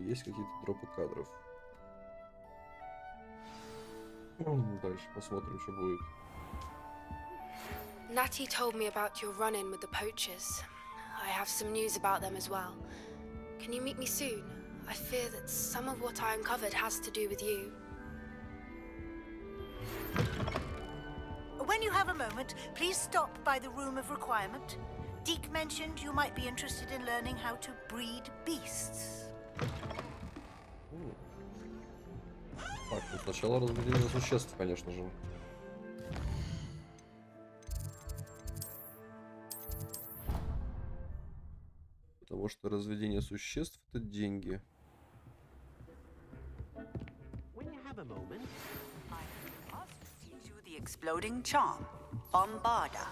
есть какие-то дропы кадров. Дальше посмотрим, что будет. Natty told me about your run-in with the poachers. I have some news about them as well. Can you meet me soon? I fear that some of what I uncovered has to do with you. When you have a moment, please stop by the room of requirement. Deke mentioned you might be interested in learning how to breed beasts. Так, ну сначала разведение существ, конечно же. Потому что разведение существ — это деньги. Exploding charm, Bombarda.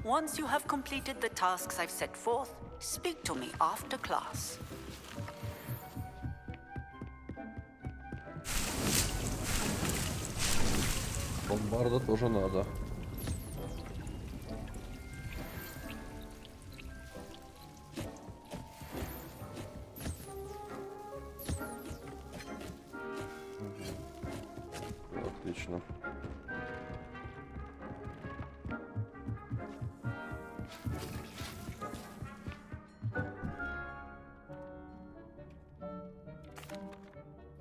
Once you have completed the tasks I've set forth, speak to me after class. Бомбарда тоже надо. Отлично.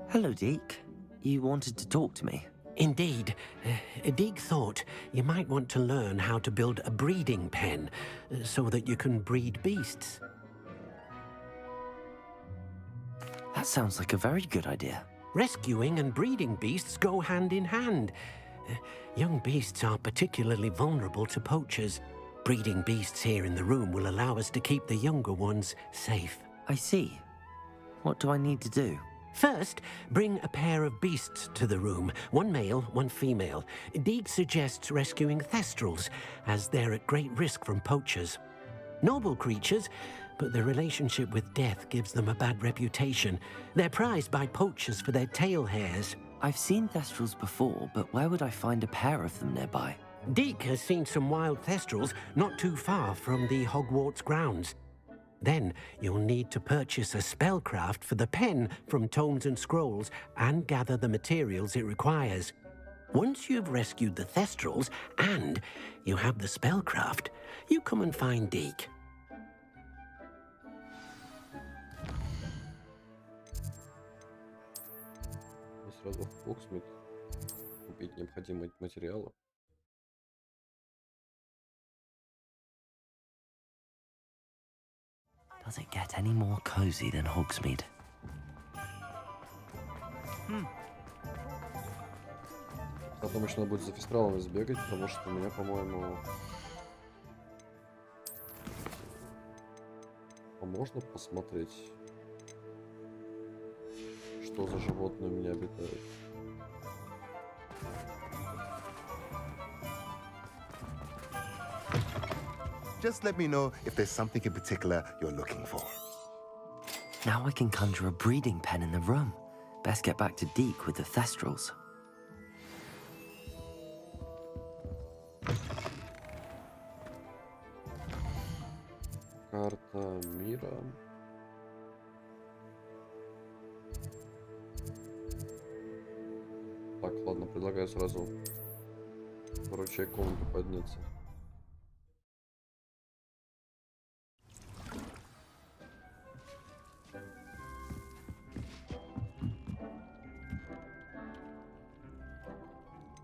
Hello, Deke. You wanted to talk to me? Indeed. Deke thought you might want to learn how to build a breeding pen so that you can breed beasts. That sounds like a very good idea. Rescuing and breeding beasts go hand in hand. Young beasts are particularly vulnerable to poachers. Breeding beasts here in the room will allow us to keep the younger ones safe. I see. What do I need to do? First, bring a pair of beasts to the room. One male, one female. Deke suggests rescuing thestrals, as they're at great risk from poachers. Noble creatures, but their relationship with death gives them a bad reputation. They're prized by poachers for their tail hairs. I've seen thestrals before, but where would I find a pair of them nearby? Deke has seen some wild thestrals not too far from the Hogwarts grounds. Then you'll need to purchase a spellcraft for the pen from Tomes and Scrolls and gather the materials it requires. Once you've rescued the thestrals and you have the spellcraft, you come and find Deke. Сразу в Фоксмит купить необходимые материалы. Does it get any more cozy than Hogsmeade? Потом еще надо будет за фестралами сбегать, потому что у меня, по-моему... А можно посмотреть, что за животные у меня обитают? Just let me know if there's something in particular you're looking for. Now I can conjure a breeding pen in the room. Best get back to Deke with the thestrals. Карта мира. Так, ладно, предлагаю сразу в ручей комнату подняться.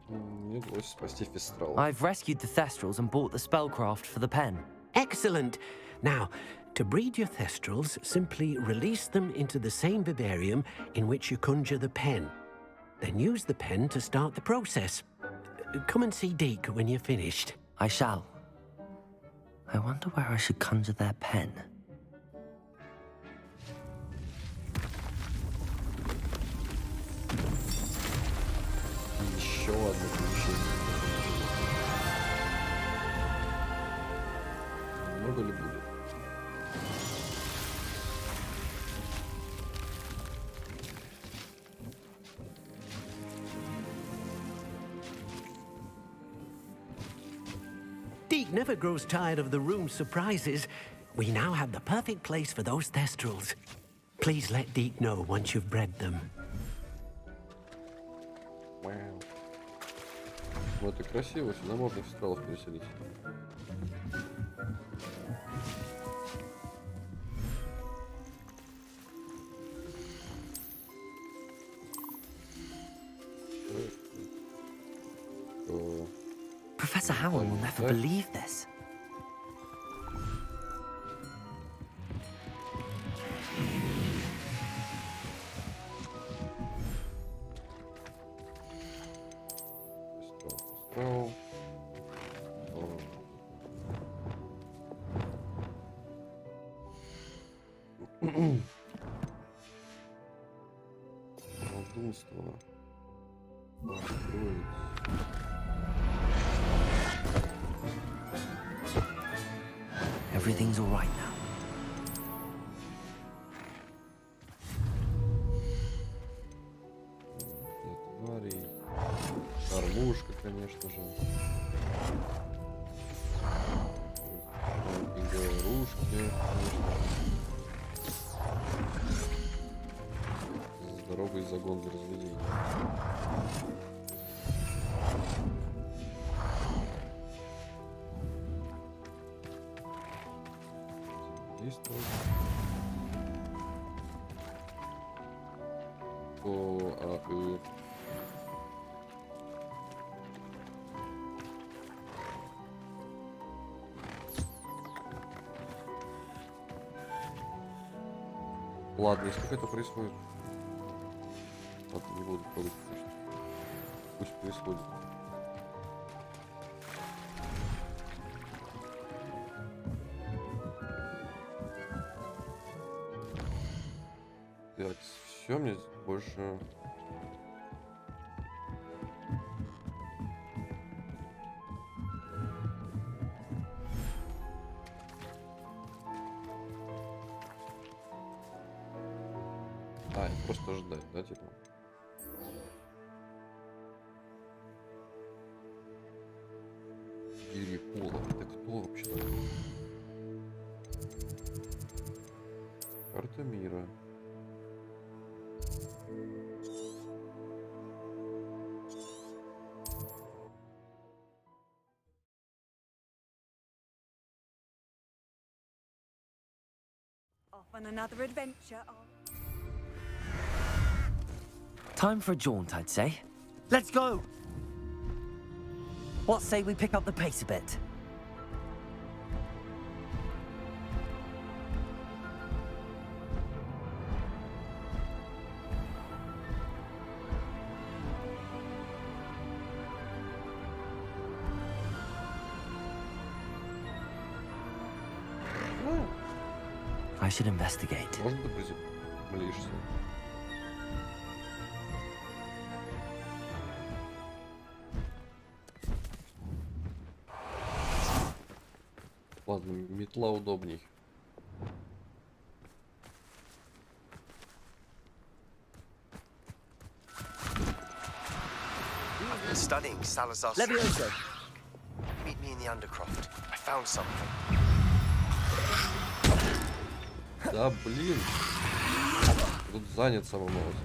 Мне удалось спасти фестрал. I've rescued the thestrals and bought the spellcraft for the pen. Excellent! Now, to breed your thestrals, simply release them into the same vivarium in which you conjure the pen. Then use the pen to start the process. Come and see Deke when you're finished. I shall. I wonder where I should conjure their pen. Еще одно помещение. Много ли будет? Deke never grows tired of the room's surprises. We now have the perfect place for those thestrals. Please let Deke know once you've bred them. Вау. Ну это красиво, сюда можно фестралов переселить. Professor Howell will never believe this. Колдунство. Everything's all right now. Для тварей. Кормушка, конечно же. Игрушки, здоровый загон для разведения. Действовать. Ладно, если как это происходит. Ладно, не буду трогать. Пусть происходит. Так, все, мне больше... Просто ждать, да, типа? Гири Пола, это кто вообще-то? Карта мира. Off on another adventure. Time for a jaunt, I'd say. Let's go! What say we pick up the pace a bit? I should investigate. Можно ты приземлишься? Ладно, метла удобней. I've been studying Salazar's. Levioso. Meet me in the Undercroft. I found something. Да, блин. Тут занят самым малым.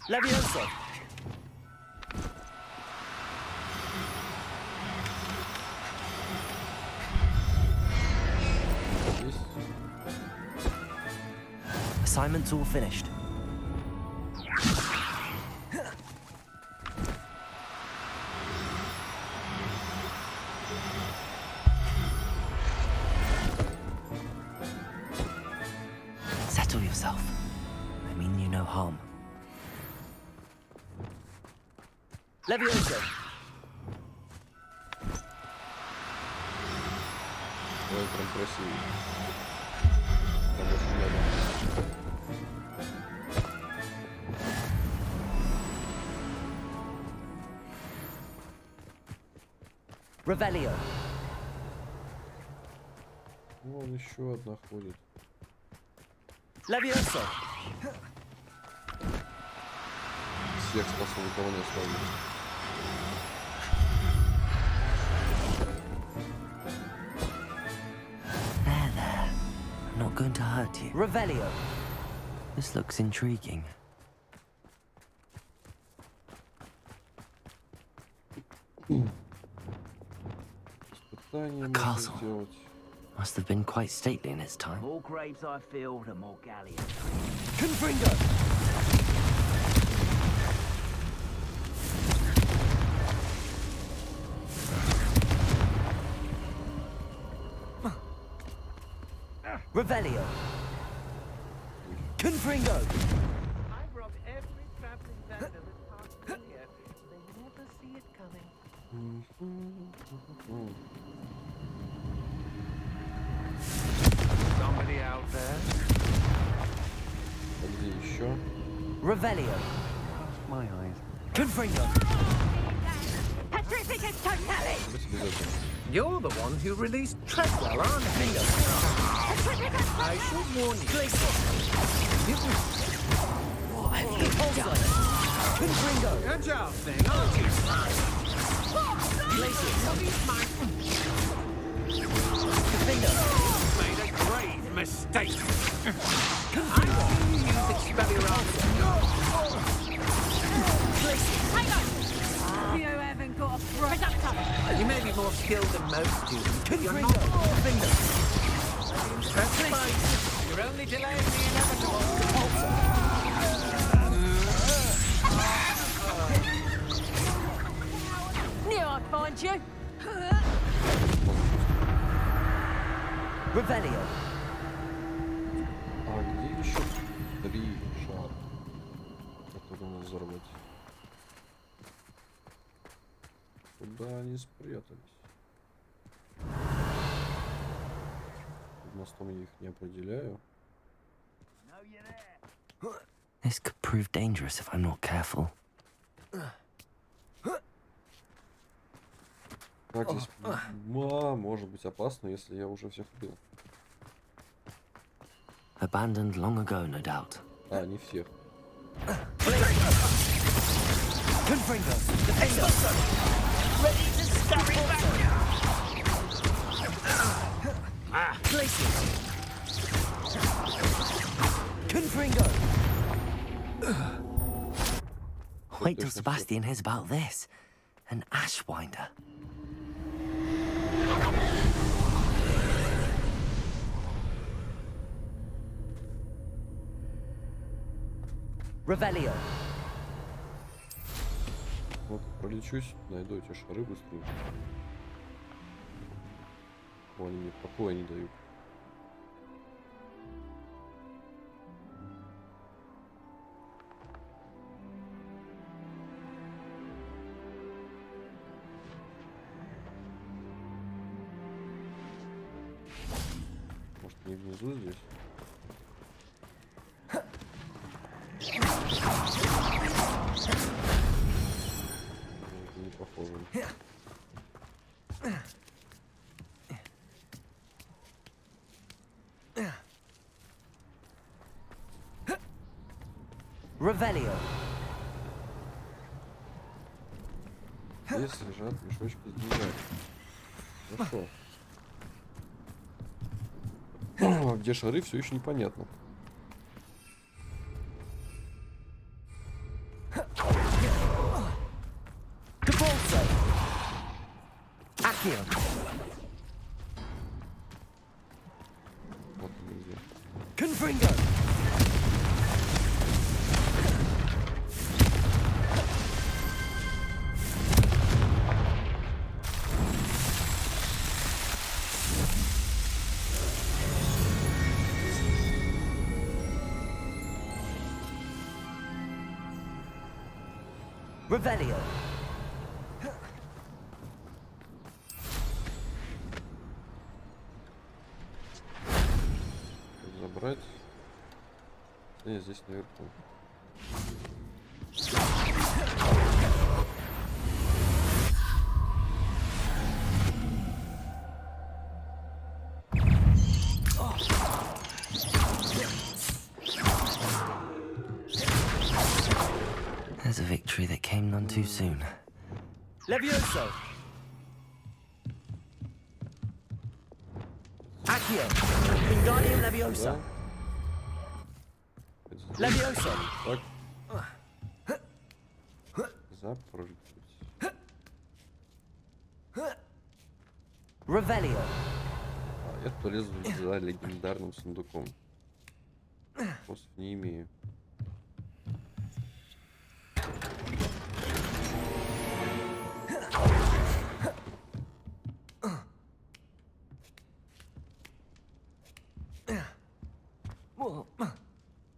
Levioso. Assignment's all finished. Settle yourself. I mean you no harm. Levioso. Ой, прям красивый. Там очень рядом. Revelio. Вон еще одна ходит. Levioso. Всех спасал, никого не оставил. There. I'm not going to hurt you. Revelio. This looks intriguing. Испытания A можно castle. сделать. Must have been quite stately in its time. The more graves I fill, the more galleons. Confringo. Revelio. Confringo. I've robbed every traveling vendor that's passed through here. They never see it coming. Somebody out there? А где еще? Revelio. My eyes. Confringo. Без этого. You're the one who released Treadwell, aren't you? I should warn you. What have you done? Confringo. Agile thing, aren't you? Confringo. Made a grave mistake. I want you to use Expelliarmus. You haven't got a product. You may be more skilled than most students, but you're not. Confringo. Specified. You're only delaying the inevitable. Knew I'd find you. Revelio. А где еще 3 шара, которые надо взорвать? Куда они спрятались? Под мостом я их не определяю. This could prove dangerous if I'm not careful. Так, здесь может быть опасно, если я уже всех убил. Abandoned long ago, no doubt. А, не всех. Confringo. Defender. Ready to scurry back. Places. Confringo. Wait till Sebastian hears about this. An ashwinder. Revelio. Вот пролечусь, найду эти шары быстрее. О, они мне покоя не дают. Может, не внизу здесь? Это не похоже. Revelio. Здесь лежат мешочки с деньгами. Хорошо. А где шары, все еще непонятно. Cabolso. Accio. Вот они где. Confringo. Revelio. Забрать. Нет, здесь наверху. soon. Levioso! Accio! Wingardium Leviosa! Levioso! Запрыгнуть. Revelio! Я полезу за легендарным сундуком. Просто не имею.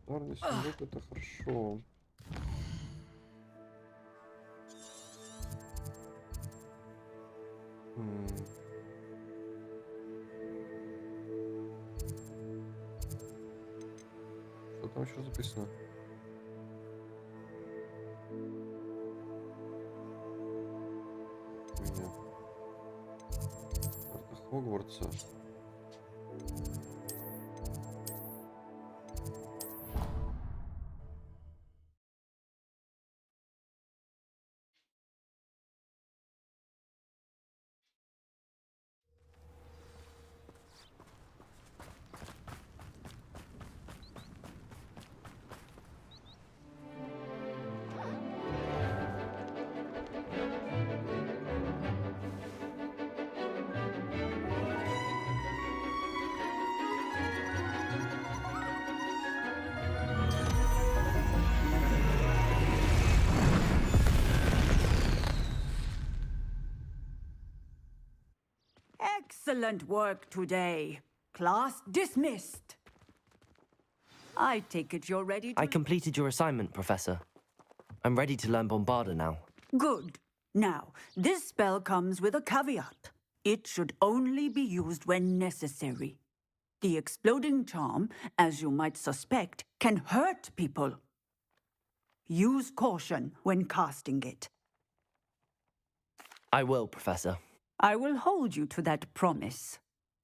Легендарный сундук — это хорошо. Что там еще записано? Меня. Карта Хогвартса. Excellent work today. Class dismissed. I take it you're ready to... I completed your assignment, Professor. I'm ready to learn Bombarda now. Good. Now, this spell comes with a caveat. It should only be used when necessary. The exploding charm, as you might suspect, can hurt people. Use caution when casting it. I will, Professor. I will hold you to that promise.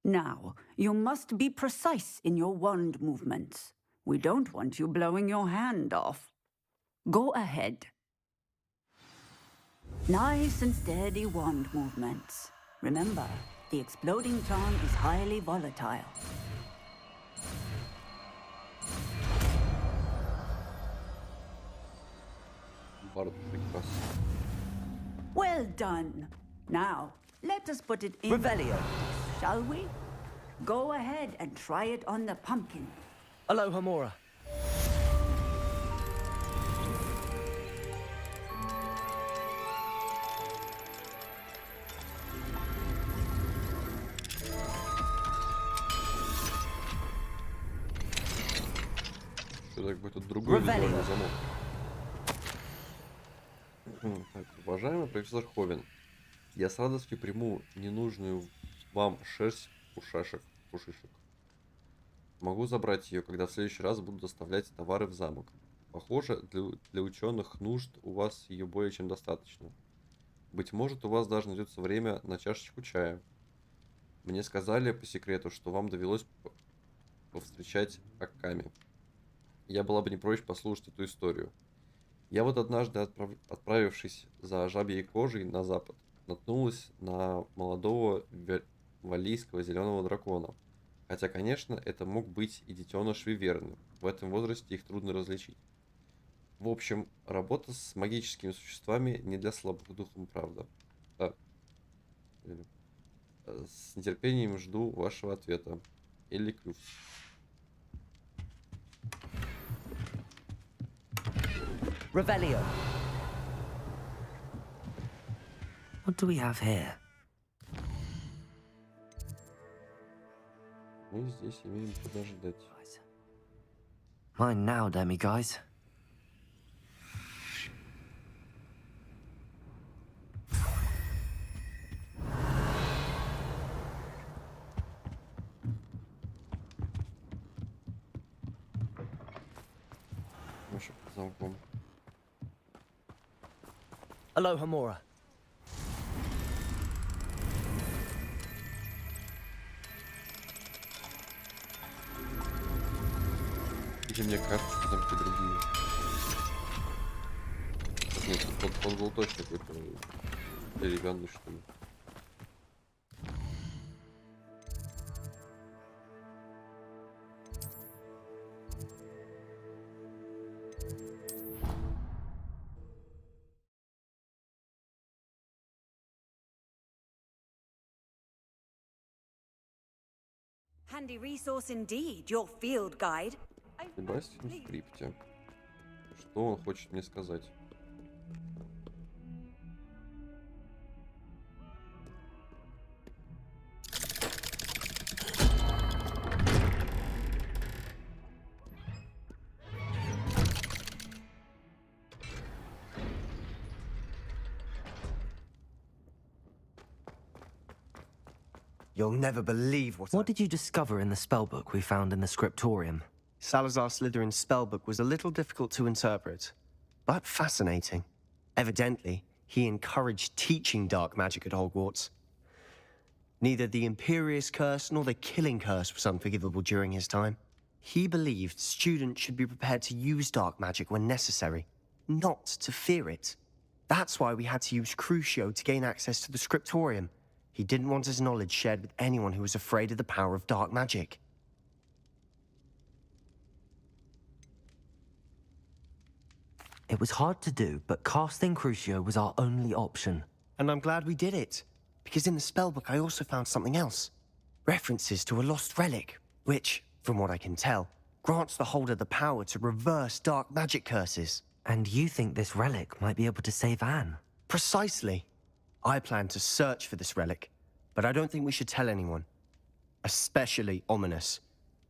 Now, you must be precise in your wand movements. We don't want you blowing your hand off. Go ahead. Nice and steady wand movements. Remember, the exploding charm is highly volatile. Well done. Now, let us put it in... Revelio! Shall we? Go ahead and try it on the pumpkin. Alohomora! Что-то какой-то другой визуальный замок. Так, уважаемый профессор Ховен, я с радостью приму ненужную вам шерсть пушишек. Могу забрать ее, когда в следующий раз буду доставлять товары в замок. Похоже, для ученых нужд у вас ее более чем достаточно. Быть может, у вас даже найдется время на чашечку чая. Мне сказали по секрету, что вам довелось повстречать Акками. Я была бы не прочь послушать эту историю. Я вот однажды, отправившись за жабьей кожей на запад, наткнулась на молодого валлийского зеленого дракона. Хотя, конечно, это мог быть и детеныш виверны. В этом возрасте их трудно различить. В общем, работа с магическими существами не для слабых духом, правда. Да. С нетерпением жду вашего ответа. Или клюв. Revelio! What do we have here? Мы здесь имеем подождать. Mine now, demi-guys. Еще под замком. Alohomora! Или мне кажется, что там какие-то другие. Нет, он был точно какой-то деревянный, что ли. Handy resource indeed, your field guide. Себастьян в скрипте. Что он хочет мне сказать? You'll never believe What did you discover in the spellbook we found in the scriptorium? Salazar Slytherin's spellbook was a little difficult to interpret, but fascinating. Evidently, he encouraged teaching dark magic at Hogwarts. Neither the Imperious Curse nor the Killing Curse was unforgivable during his time. He believed students should be prepared to use dark magic when necessary, not to fear it. That's why we had to use Crucio to gain access to the scriptorium. He didn't want his knowledge shared with anyone who was afraid of the power of dark magic. It was hard to do, but casting Crucio was our only option. And I'm glad we did it, because in the spellbook I also found something else. References to a lost relic, which, from what I can tell, grants the holder the power to reverse dark magic curses. And you think this relic might be able to save Anne? Precisely. I plan to search for this relic, but I don't think we should tell anyone. Especially Ominous.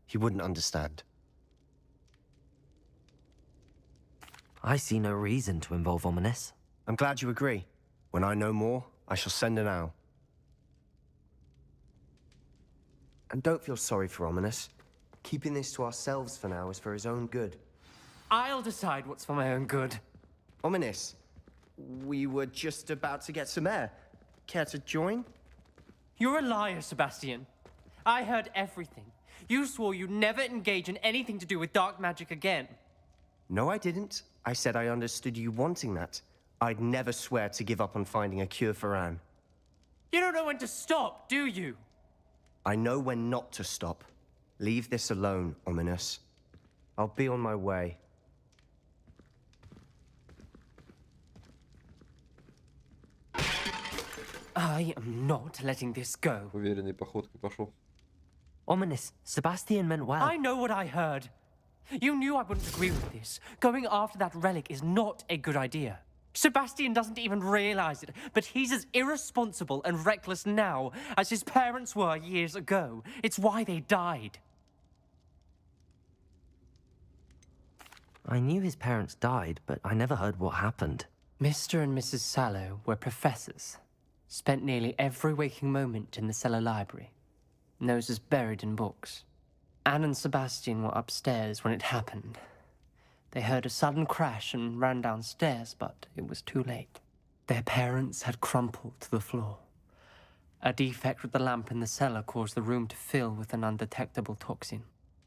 He wouldn't understand. I see no reason to involve Ominous. I'm glad you agree. When I know more, I shall send an owl. And don't feel sorry for Ominous. Keeping this to ourselves for now is for his own good. I'll decide what's for my own good. Ominous, we were just about to get some air. Care to join? You're a liar, Sebastian. I heard everything. You swore you'd never engage in anything to do with dark magic again. No, I didn't. I said I understood you wanting that. I'd never swear to give up on finding a cure for Anne. You don't know when to stop, do you? I know when not to stop. Leave this alone, Ominous. I'll be on my way. I am not letting this go. Уверенной походкой пошел. Ominous, Sebastian meant well. I know what I heard. You knew I wouldn't agree with this. Going after that relic is not a good idea. Sebastian doesn't even realize it, but he's as irresponsible and reckless now as his parents were years ago. It's why they died. I knew his parents died, but I never heard what happened. Mr. and Mrs. Sallow were professors. Spent nearly every waking moment in the cellar library. Noses buried in books. Anne and Sebastian were upstairs when it happened. They heard a sudden crash and ran downstairs, but it was too late. Their parents had crumpled to the floor. A defect with the lamp in the cellar caused the room to fill with an undetectable toxin.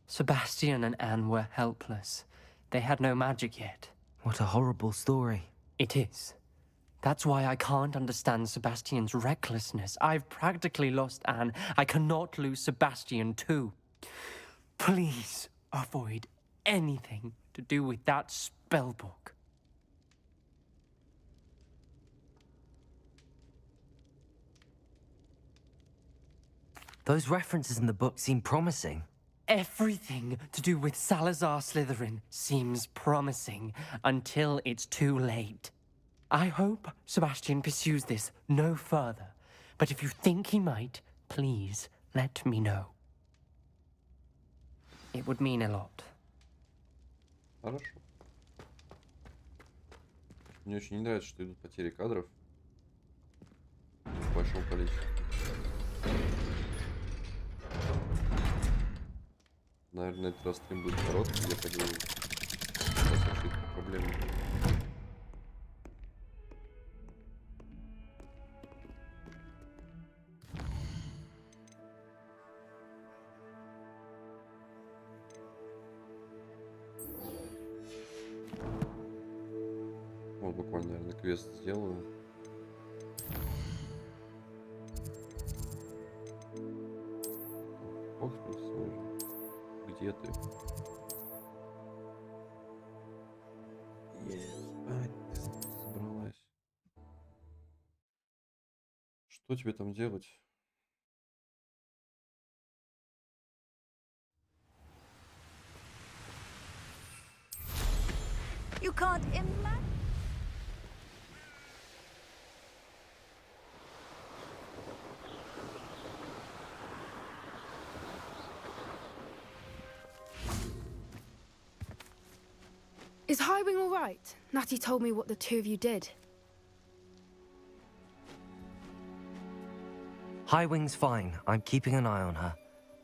Sebastian and Anne were helpless. They had no magic yet. What a horrible story. It is. That's why I can't understand Sebastian's recklessness. I've practically lost Anne. I cannot lose Sebastian too. Please avoid anything to do with that spellbook. Those references in the book seem promising. Everything to do with Salazar Slytherin seems promising until it's too late. I hope Sebastian pursues this no further, but if you think he might, please let me know. It would mean a lot. Хорошо. Мне очень не нравится, что идут потери кадров в большом количестве. Наверное, на этот раз стрим будет короткий, я пойду решить эту проблему. буквально, наверное, квест сделаю. Где ты? Собралась. Что тебе там делать? You can't imagine. Is Highwing all right? Natty told me what the two of you did. Highwing's fine. I'm keeping an eye on her.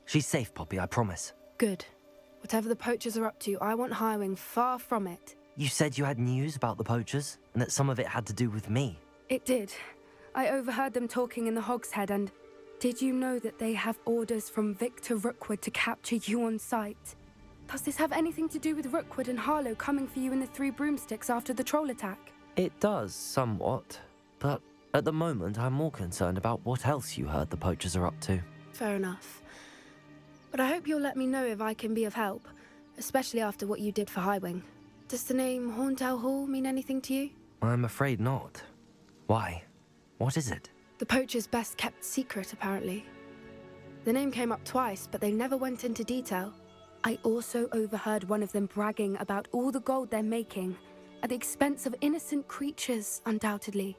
She's safe, Poppy, I promise. Good. Whatever the poachers are up to, I want Highwing far from it. You said you had news about the poachers, and that some of it had to do with me. It did. I overheard them talking in the Hogshead, and did you know that they have orders from Victor Rookwood to capture you on sight? Does this have anything to do with Rookwood and Harlow coming for you in the Three Broomsticks after the troll attack? It does, somewhat. But at the moment, I'm more concerned about what else you heard the poachers are up to. Fair enough. But I hope you'll let me know if I can be of help, especially after what you did for Highwing. Does the name Horndale Hall mean anything to you? I'm afraid not. Why? What is it? The poachers' best kept secret, apparently. The name came up twice, but they never went into detail. I also overheard one of them bragging about all the gold they're making, at the expense of innocent creatures, undoubtedly.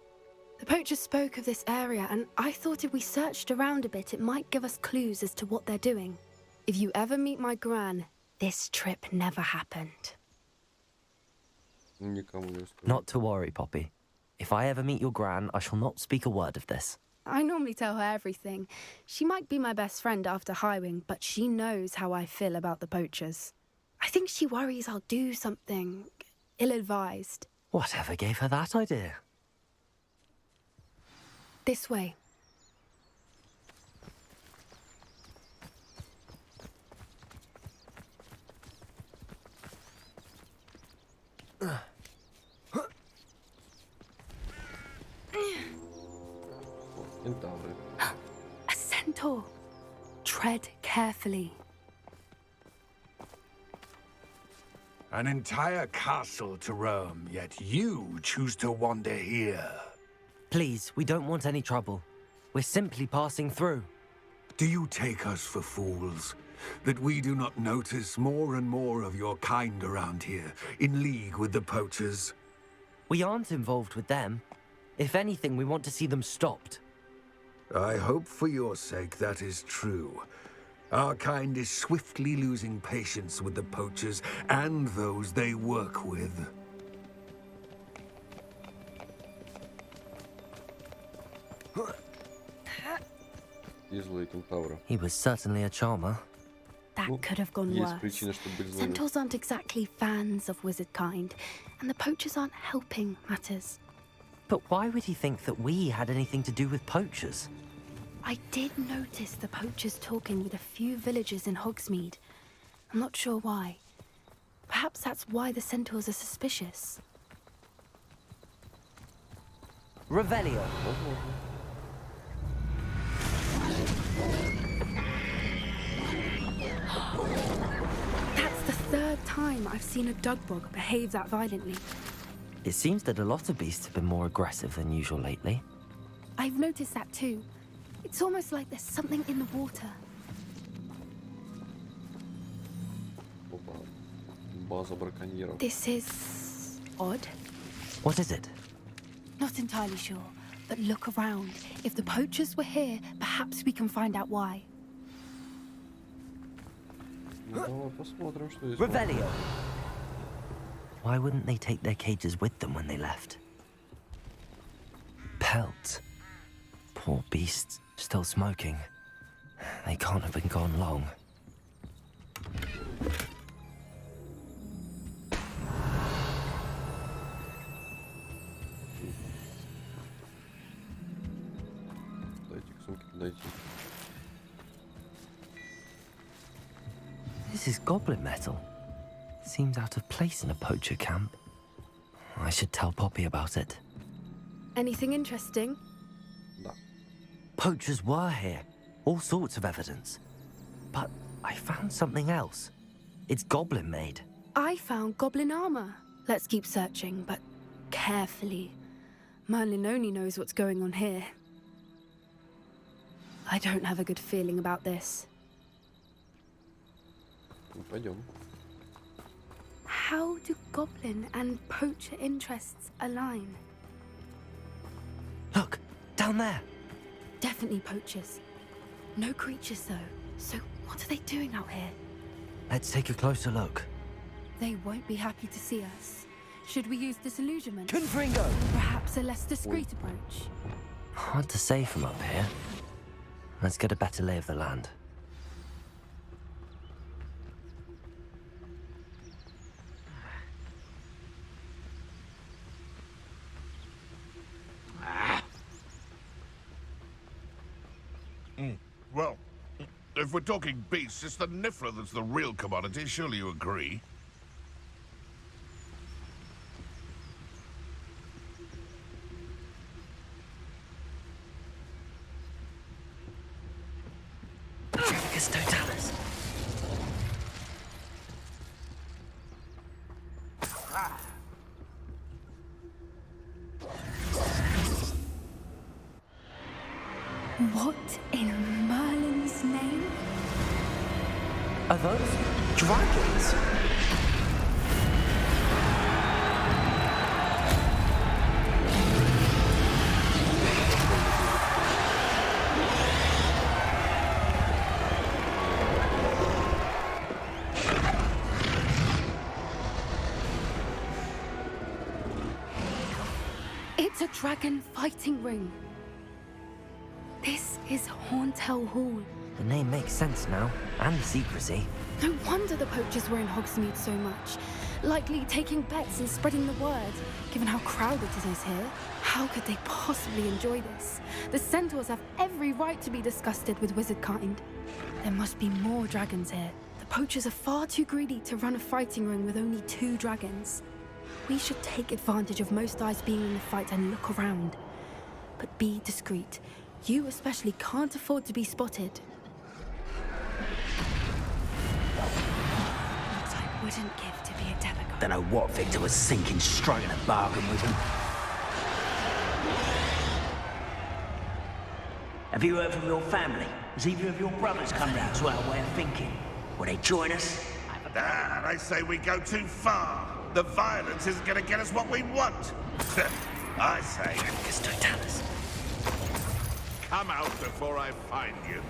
The poachers spoke of this area, and I thought if we searched around a bit, it might give us clues as to what they're doing. If you ever meet my gran, this trip never happened. Not to worry, Poppy. If I ever meet your gran, I shall not speak a word of this. I normally tell her everything. She might be my best friend after Highwing, but she knows how I feel about the poachers. I think she worries I'll do something ill-advised. Whatever gave her that idea? This way. A centaur. Tread carefully. An entire castle to roam, yet you choose to wander here. Please, we don't want any trouble. We're simply passing through. Do you take us for fools? That we do not notice more and more of your kind around here, in league with the poachers? We aren't involved with them. If anything, we want to see them stopped. I hope for your sake that is true. Our kind is swiftly losing patience with the poachers and those they work with. He was certainly a charmer. That could have gone worse. Centaurs aren't exactly fans of wizard kind, and the poachers aren't helping matters. But why would he think that we had anything to do with poachers? I did notice the poachers talking with a few villagers in Hogsmeade. I'm not sure why. Perhaps that's why the centaurs are suspicious. Revelio. That's the third time I've seen a Dugbog behave that violently. It seems that a lot of beasts have been more aggressive than usual lately. I've noticed that too. It's almost like there's something in the water. This is odd. What is it? Not entirely sure, but look around. If the poachers were here, perhaps we can find out why. Revelio. Why wouldn't they take their cages with them when they left? Pelts. Poor beasts, still smoking. They can't have been gone long. This is goblin metal. Seems out of place in a poacher camp. I should tell Poppy about it. Anything interesting? Да. Poachers were here. All sorts of evidence. But I found something else. It's goblin made. I found goblin armor. Let's keep searching, but carefully. Merlin only knows what's going on here. I don't have a good feeling about this. Пойдем. How do goblin and poacher interests align? Look, down there. Definitely poachers. No creatures though. So what are they doing out here? Let's take a closer look. They won't be happy to see us. Should we use disillusionment? Confringo! Perhaps a less discreet approach. Hard to say from up here. Let's get a better lay of the land. Well, if we're talking beasts, it's the Niffler that's the real commodity. Surely you agree? Totalis. What in Merlin's name? Are those dragons? It's a dragon fighting ring. This is Hauntel Hall. The name makes sense now, and the secrecy. No wonder the poachers were in Hogsmeade so much. Likely taking bets and spreading the word, given how crowded it is here. How could they possibly enjoy this? The centaurs have every right to be disgusted with wizard kind. There must be more dragons here. The poachers are far too greedy to run a fighting ring with only 2 dragons. We should take advantage of most eyes being in the fight and look around. But be discreet. You especially can't afford to be spotted. What I wouldn't give to be a demagogue. Don't know what Victor was thinking, striking a bargain with him. Have you heard from your family? Has either of your brothers come round to our way of thinking? Will they join us? They say we go too far. The violence isn't going to get us what we want. I say... Totalis. Come out before I find you.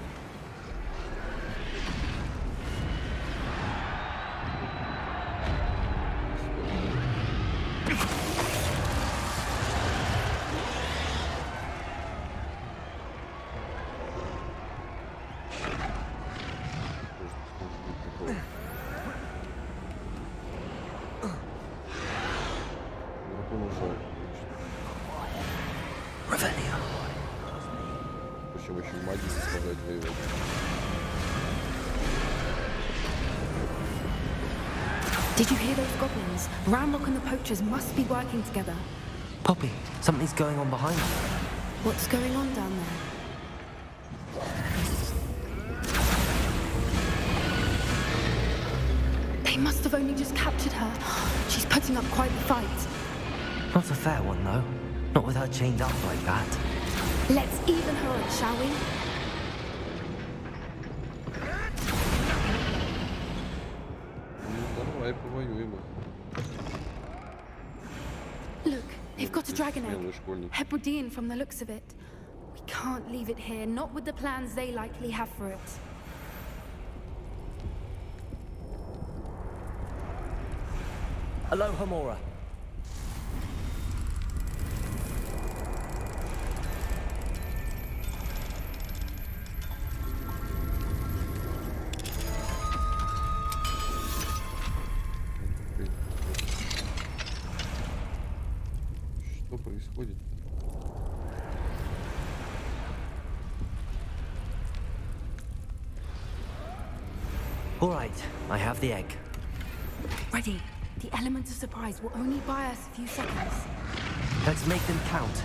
Did you hear those goblins? Ramlock and the poachers must be working together. Poppy, something's going on behind you. What's going on down there? They must have only just captured her. She's putting up quite the fight. Not a fair one, though. Not with her chained up like that. Let's even her up, shall we? Look, they've got a dragon egg. Hebridean from the looks of it. We can't leave it here, not with the plans they likely have for it. Hello, Hamora. Что происходит? All right, I have the egg. Ready. The element of surprise will only buy us a few seconds. Let's make them count.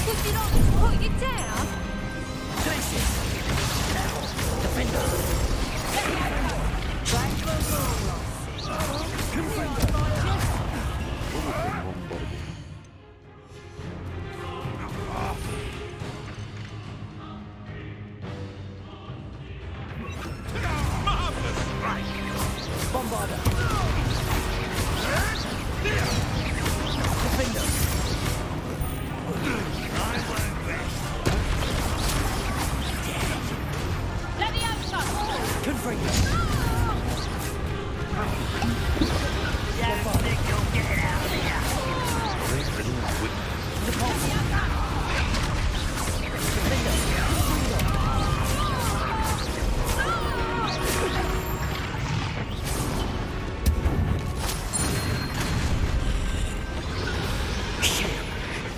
Could you not put it down?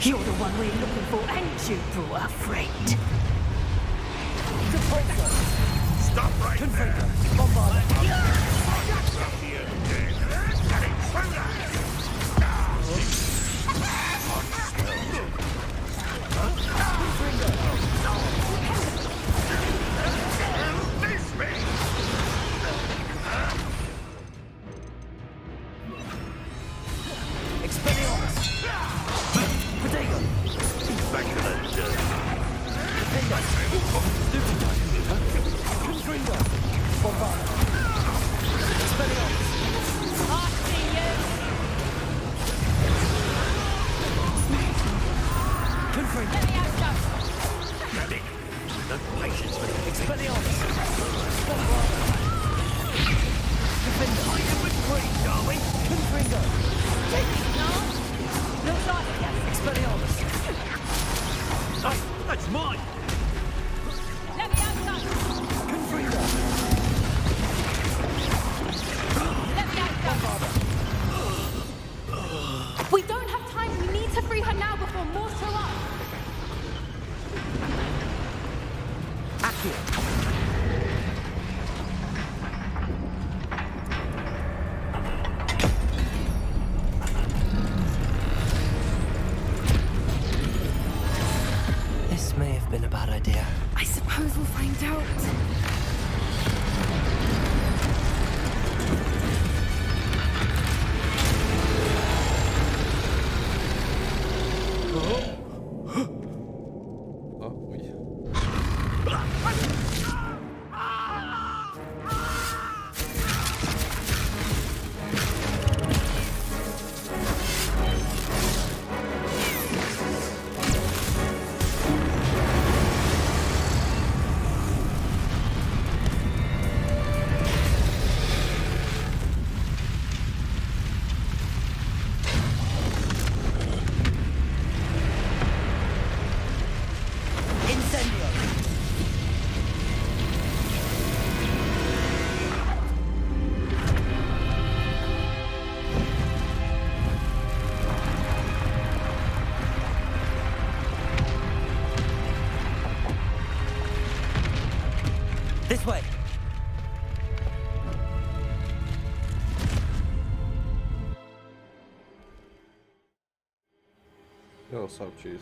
You're the one we're looking for, ain't you, poor friend? Stop right there! That's mine! We don't have time. We need to free her now before more show up. This may have been a bad idea. I suppose we'll find out. This way. Yo, what's up, cheese?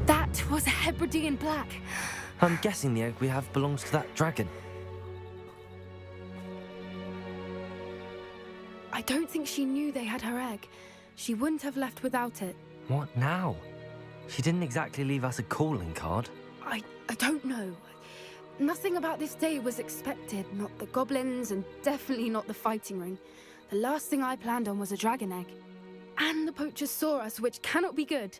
That was a Hebridean black. I'm guessing the egg we have belongs to that dragon. I don't think she knew they had her egg. She wouldn't have left without it. What now? She didn't exactly leave us a calling card. I don't know. Nothing about this day was expected. Not the goblins, and definitely not the fighting ring. The last thing I planned on was a dragon egg. And the poachers saw us, which cannot be good.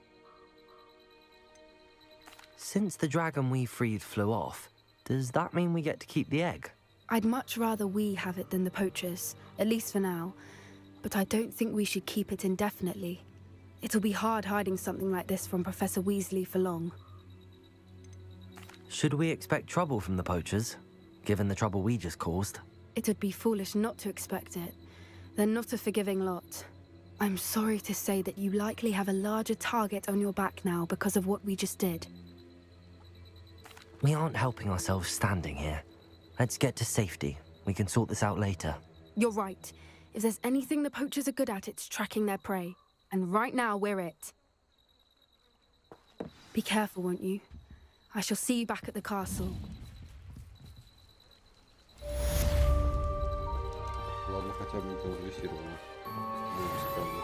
Since the dragon we freed flew off, does that mean we get to keep the egg? I'd much rather we have it than the poachers, at least for now. But I don't think we should keep it indefinitely. It'll be hard hiding something like this from Professor Weasley for long. Should we expect trouble from the poachers, given the trouble we just caused? It would be foolish not to expect it. They're not a forgiving lot. I'm sorry to say that you likely have a larger target on your back now because of what we just did. We aren't helping ourselves standing here. Let's get to safety. We can sort this out later. You're right. If there's anything the poachers are good at, it's tracking their prey. And right now, we're it. Be careful, won't you? I shall see you back at the castle. Ладно, хотя бы не конверсировано. Ну, странно.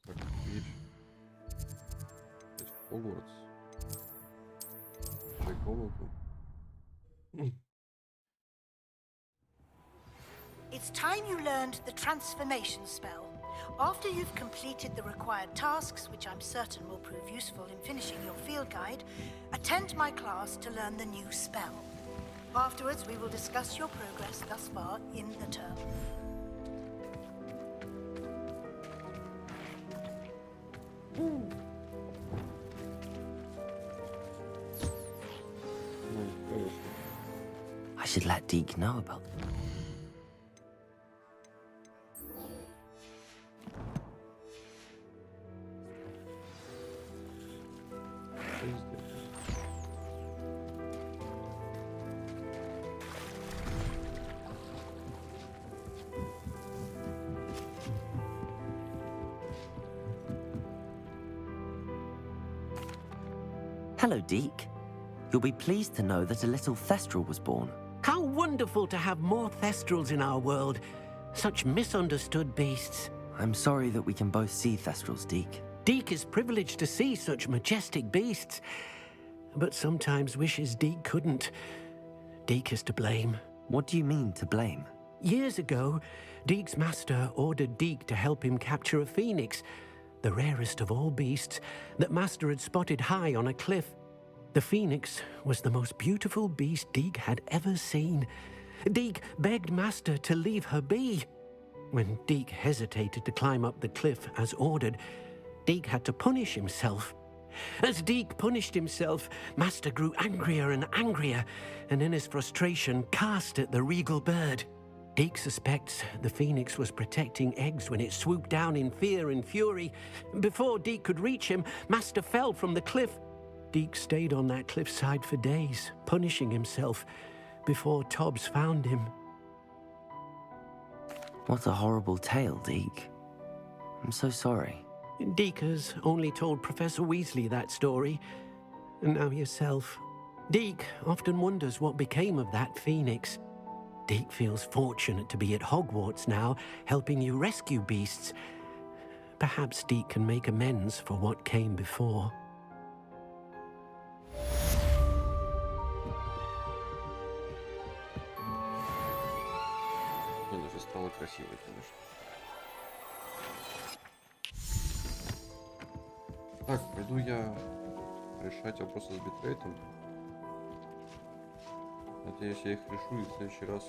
Так, дверь. Это Хогвартс. Чай комнату. It's time you learned the transformation spell. After you've completed the required tasks, which I'm certain will prove useful in finishing your field guide, attend my class to learn the new spell. Afterwards, we will discuss your progress thus far in the term. I should let Deke know about them. Hello, Deke. You'll be pleased to know that a little Thestral was born. How wonderful to have more Thestrals in our world. Such misunderstood beasts. I'm sorry that we can both see Thestrals, Deke. Deke is privileged to see such majestic beasts, but sometimes wishes Deke couldn't. Deke is to blame. What do you mean, to blame? Years ago, Deke's master ordered Deke to help him capture a phoenix, the rarest of all beasts that master had spotted high on a cliff. The phoenix was the most beautiful beast Deke had ever seen. Deke begged master to leave her be. When Deke hesitated to climb up the cliff as ordered, Deke had to punish himself. As Deke punished himself, master grew angrier and angrier, and in his frustration cast at the regal bird. Deke suspects the phoenix was protecting eggs when it swooped down in fear and fury. Before Deke could reach him, master fell from the cliff. Deke stayed on that cliffside for days, punishing himself, before Tobbs found him. What a horrible tale, Deke. I'm so sorry. Deke has only told Professor Weasley that story, and now yourself. Deke often wonders what became of that phoenix. Deke feels fortunate to be at Hogwarts now, helping you rescue beasts. Perhaps Deke can make amends for what came before. Она же стала красивой, конечно. Так, пойду я решать вопросы с битрейтом. Надеюсь, я их решу и в следующий раз